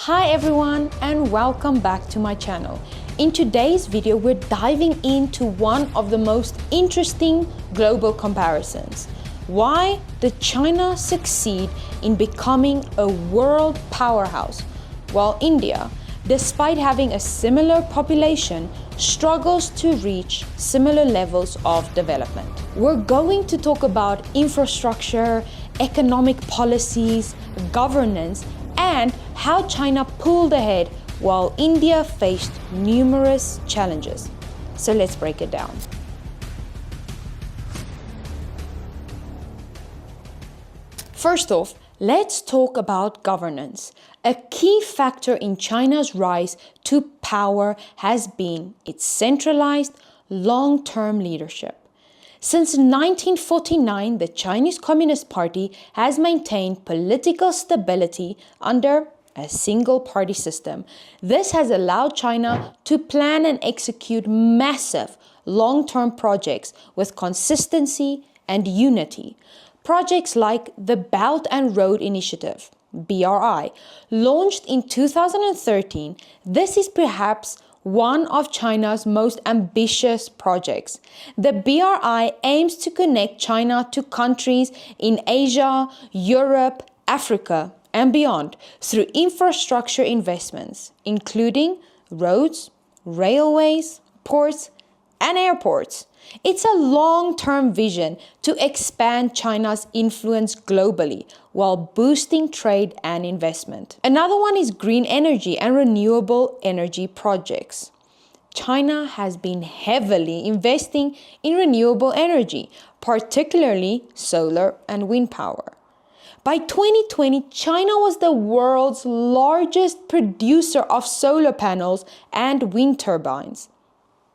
Hi everyone and welcome back to my channel. In today's video, we're diving into one of the most interesting global comparisons. Why did China succeed in becoming a world powerhouse, while India, despite having a similar population, struggles to reach similar levels of development? We're going to talk about infrastructure, economic policies, governance, and how China pulled ahead while India faced numerous challenges. So let's break it down. First off, let's talk about governance. A key factor in China's rise to power has been its centralized, long-term leadership. Since 1949, the Chinese Communist Party has maintained political stability under a single-party system. This has allowed China to plan and execute massive long-term projects with consistency and unity. Projects like the Belt and Road Initiative, BRI, launched in 2013, this is perhaps one of China's most ambitious projects. The BRI aims to connect China to countries in Asia, Europe, Africa, and beyond through infrastructure investments, including roads, railways, ports, and airports. It's a long-term vision to expand China's influence globally while boosting trade and investment. Another one is green energy and renewable energy projects. China has been heavily investing in renewable energy, particularly solar and wind power. By 2020, China was the world's largest producer of solar panels and wind turbines.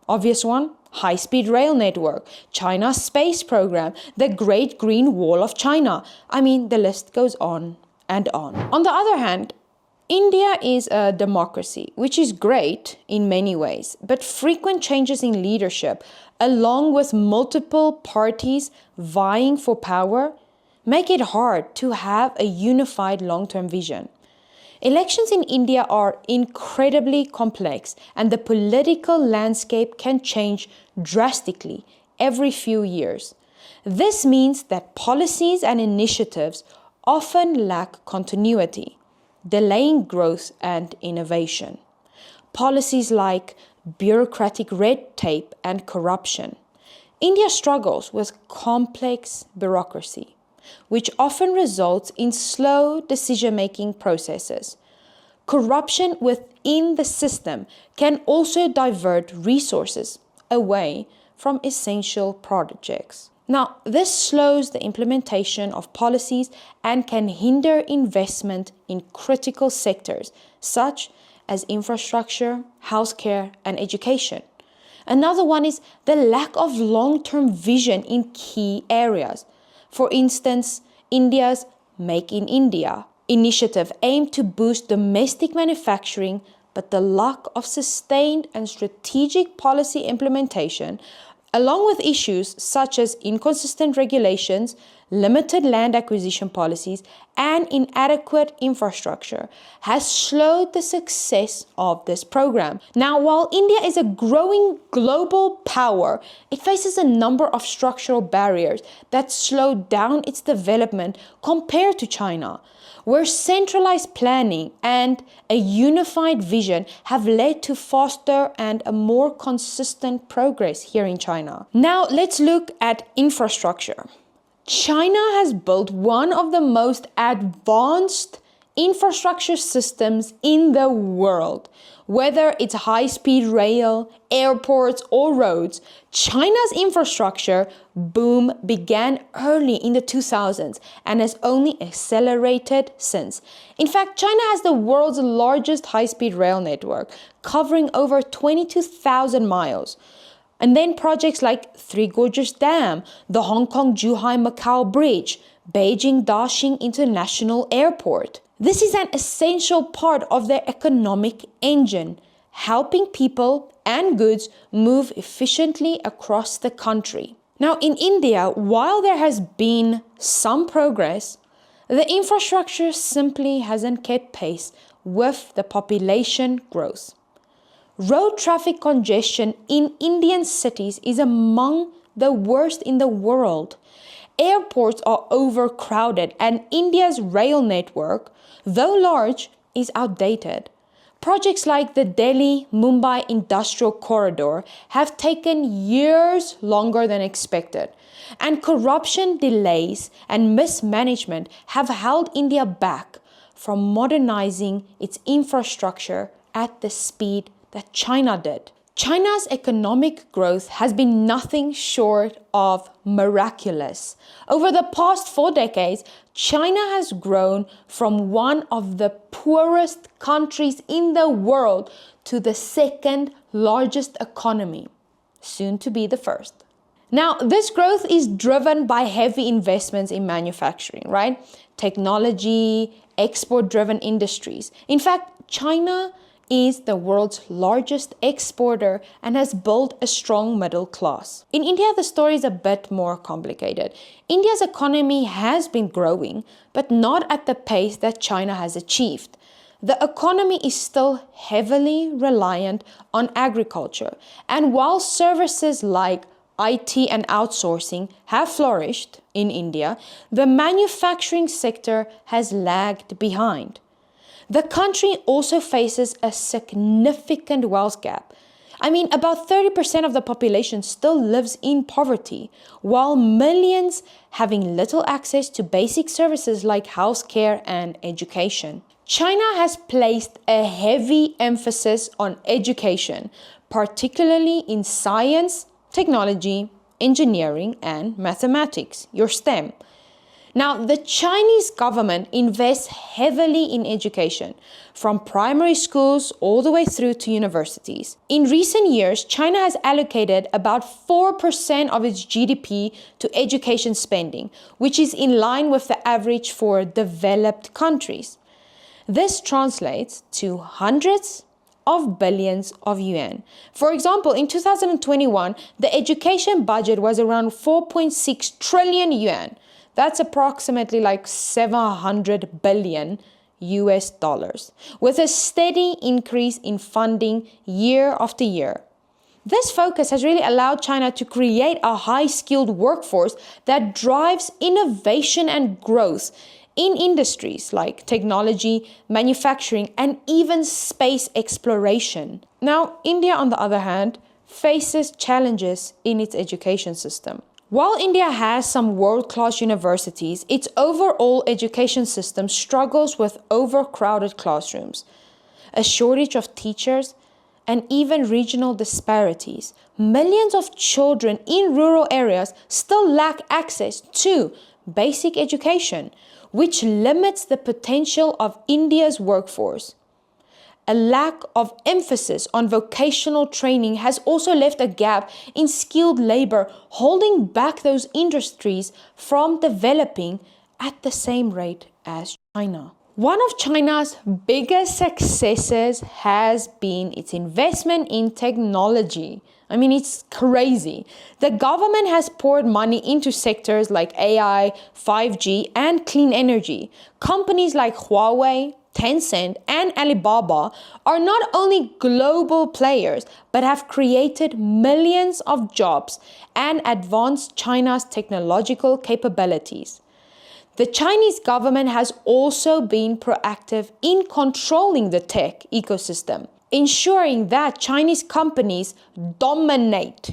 Obvious one? High-speed rail network, China's space program, the Great Green Wall of China. The list goes on and on. On the other hand, India is a democracy, which is great in many ways, but frequent changes in leadership, along with multiple parties vying for power, make it hard to have a unified long-term vision. Elections in India are incredibly complex, and the political landscape can change drastically every few years. This means that policies and initiatives often lack continuity, delaying growth and innovation. Policies like bureaucratic red tape and corruption. India struggles with complex bureaucracy, which often results in slow decision-making processes. Corruption within the system can also divert resources away from essential projects. Now, this slows the implementation of policies and can hinder investment in critical sectors such as infrastructure, healthcare, and education. Another one is the lack of long-term vision in key areas. For instance, India's Make in India initiative aimed to boost domestic manufacturing, but the lack of sustained and strategic policy implementation, along with issues such as inconsistent regulations, limited land acquisition policies, and inadequate infrastructure, has slowed the success of this program. Now, while India is a growing global power, it faces a number of structural barriers that slow down its development compared to China, where centralized planning and a unified vision have led to faster and a more consistent progress here in China. Now, let's look at infrastructure. China has built one of the most advanced infrastructure systems in the world. Whether it's high-speed rail, airports, or roads, China's infrastructure boom began early in the 2000s and has only accelerated since. In fact, China has the world's largest high-speed rail network, covering over 22,000 miles. And then projects like Three Gorges Dam, the Hong Kong-Zhuhai-Macau Bridge, Beijing-Daxing International Airport. This is an essential part of their economic engine, helping people and goods move efficiently across the country. Now, in India, while there has been some progress, the infrastructure simply hasn't kept pace with the population growth. Road traffic congestion in Indian cities is among the worst in the world. Airports are overcrowded and India's rail network, though large, is outdated. Projects like the Delhi-Mumbai Industrial Corridor have taken years longer than expected, and corruption, delays, and mismanagement have held India back from modernizing its infrastructure at the speed that China did. China's economic growth has been nothing short of miraculous. Over the past 4 decades, China has grown from one of the poorest countries in the world to the second largest economy, soon to be the first. Now, this growth is driven by heavy investments in manufacturing, right? Technology, export-driven industries. In fact, China is the world's largest exporter and has built a strong middle class. In India, the story is a bit more complicated. India's economy has been growing, but not at the pace that China has achieved. The economy is still heavily reliant on agriculture, and while services like IT and outsourcing have flourished in India, the manufacturing sector has lagged behind. The country also faces a significant wealth gap. About 30% of the population still lives in poverty, while millions having little access to basic services like healthcare and education. China has placed a heavy emphasis on education, particularly in science, technology, engineering, and mathematics, your STEM. Now, the Chinese government invests heavily in education, from primary schools all the way through to universities. In recent years, China has allocated about 4% of its GDP to education spending, which is in line with the average for developed countries. This translates to hundreds of billions of yuan. For example, in 2021, the education budget was around 4.6 trillion yuan. That's approximately like 700 billion US dollars, with a steady increase in funding year after year. This focus has really allowed China to create a high-skilled workforce that drives innovation and growth in industries like technology, manufacturing, and even space exploration. Now, India, on the other hand, faces challenges in its education system. While India has some world-class universities, its overall education system struggles with overcrowded classrooms, a shortage of teachers, and even regional disparities. Millions of children in rural areas still lack access to basic education, which limits the potential of India's workforce. A lack of emphasis on vocational training has also left a gap in skilled labor, holding back those industries from developing at the same rate as China. One of China's biggest successes has been its investment in technology. It's crazy. The government has poured money into sectors like AI, 5G, and clean energy. Companies like Huawei, Tencent, and Alibaba are not only global players, but have created millions of jobs and advanced China's technological capabilities. The Chinese government has also been proactive in controlling the tech ecosystem, ensuring that Chinese companies dominate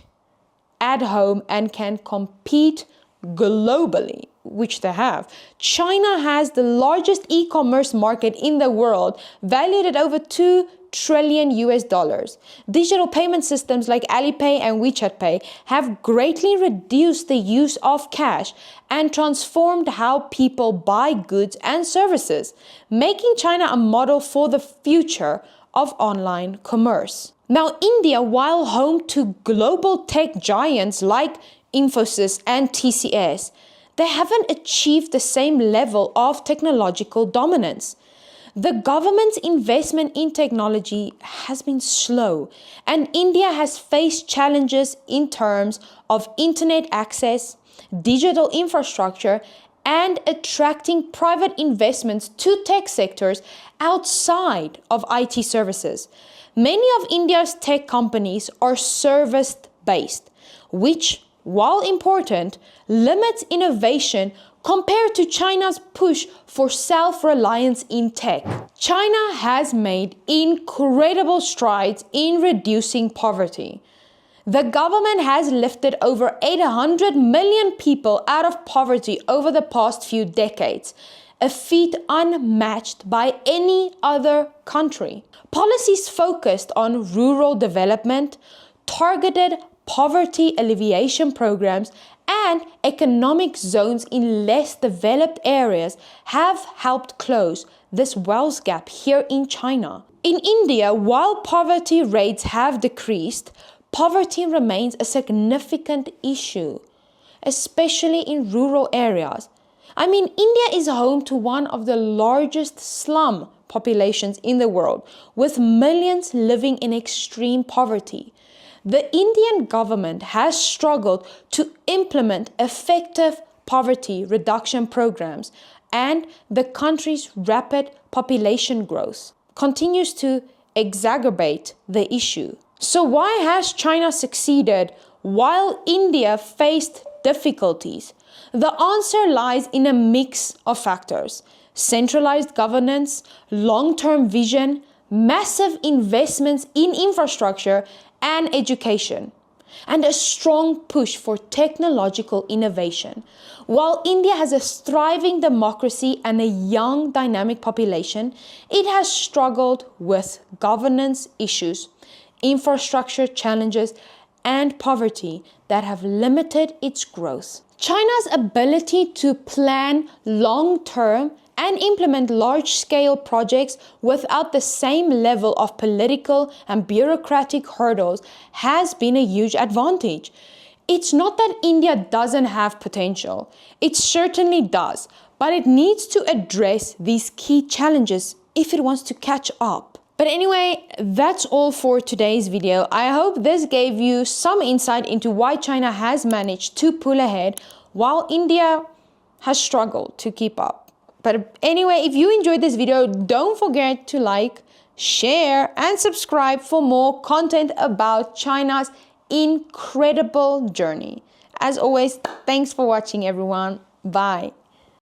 at home and can compete globally, which they have. China has the largest e-commerce market in the world, valued at over 2 trillion US dollars. Digital payment systems like Alipay and WeChat Pay have greatly reduced the use of cash and transformed how people buy goods and services, making China a model for the future of online commerce. Now, India, while home to global tech giants like Infosys and TCS, they haven't achieved the same level of technological dominance. The government's investment in technology has been slow, and India has faced challenges in terms of internet access, digital infrastructure, and attracting private investments to tech sectors outside of IT services. Many of India's tech companies are service-based, which, while important, limits innovation compared to China's push for self-reliance in tech. China has made incredible strides in reducing poverty. The government has lifted over 800 million people out of poverty over the past few decades, a feat unmatched by any other country. Policies focused on rural development, targeted poverty alleviation programs, and economic zones in less developed areas have helped close this wealth gap here in China. In India, while poverty rates have decreased, poverty remains a significant issue, especially in rural areas. India is home to one of the largest slum populations in the world, with millions living in extreme poverty. The Indian government has struggled to implement effective poverty reduction programs, and the country's rapid population growth continues to exacerbate the issue. So why has China succeeded while India faced difficulties? The answer lies in a mix of factors: centralized governance, long-term vision, massive investments in infrastructure and education, and a strong push for technological innovation. While India has a thriving democracy and a young, dynamic population, it has struggled with governance issues, infrastructure challenges, and poverty that have limited its growth. China's ability to plan long-term and implement large-scale projects without the same level of political and bureaucratic hurdles has been a huge advantage. It's not that India doesn't have potential. It certainly does, but it needs to address these key challenges if it wants to catch up. But anyway, that's all for today's video. I hope this gave you some insight into why China has managed to pull ahead while India has struggled to keep up. But anyway, if you enjoyed this video, don't forget to like, share, and subscribe for more content about China's incredible journey. As always, thanks for watching, everyone. Bye.